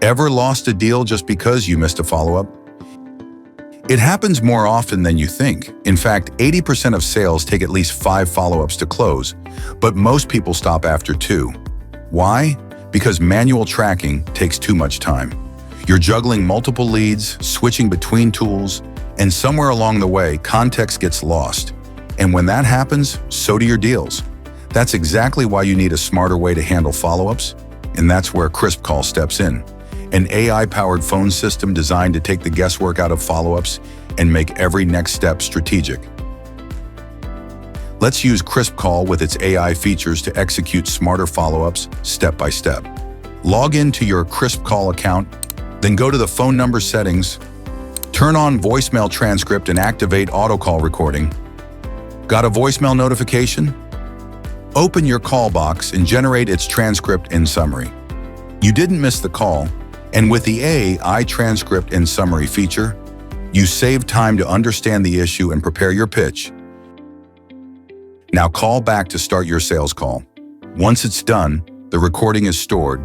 Ever lost a deal just because you missed a follow-up? It happens more often than you think. In fact, 80% of sales take at least 5 follow-ups to close, but most people stop after 2. Why? Because manual tracking takes too much time. You're juggling multiple leads, switching between tools, and somewhere along the way, context gets lost. And when that happens, so do your deals. That's exactly why you need a smarter way to handle follow-ups, and that's where KrispCall steps in. An AI-powered phone system designed to take the guesswork out of follow-ups and make every next step strategic. Let's use KrispCall with its AI features to execute smarter follow-ups step by step. Log into your KrispCall account, then go to the phone number settings, turn on voicemail transcript and activate autocall recording. Got a voicemail notification? Open your call box and generate its transcript and summary. You didn't miss the call, and with the AI transcript and summary feature, you save time to understand the issue and prepare your pitch. Now call back to start your sales call. Once it's done, the recording is stored,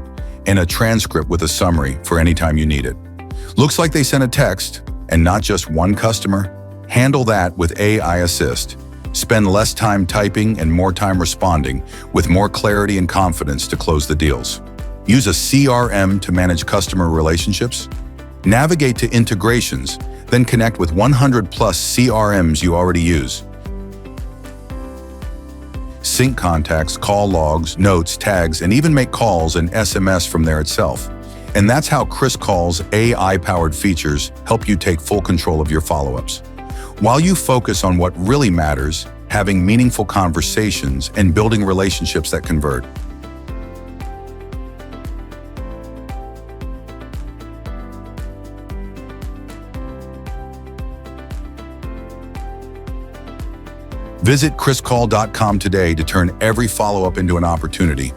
and a transcript with a summary for any time you need it. Looks like they sent a text, and not just one customer. Handle that with AI Assist. Spend less time typing and more time responding with more clarity and confidence to close the deals. Use a CRM to manage customer relationships. Navigate to integrations, then connect with 100+ CRMs you already use. Sync contacts, call logs, notes, tags, and even make calls and SMS from there itself. And that's how KrispCall's AI-powered features help you take full control of your follow-ups. While you focus on what really matters, having meaningful conversations and building relationships that convert. Visit KrispCall.com today to turn every follow-up into an opportunity.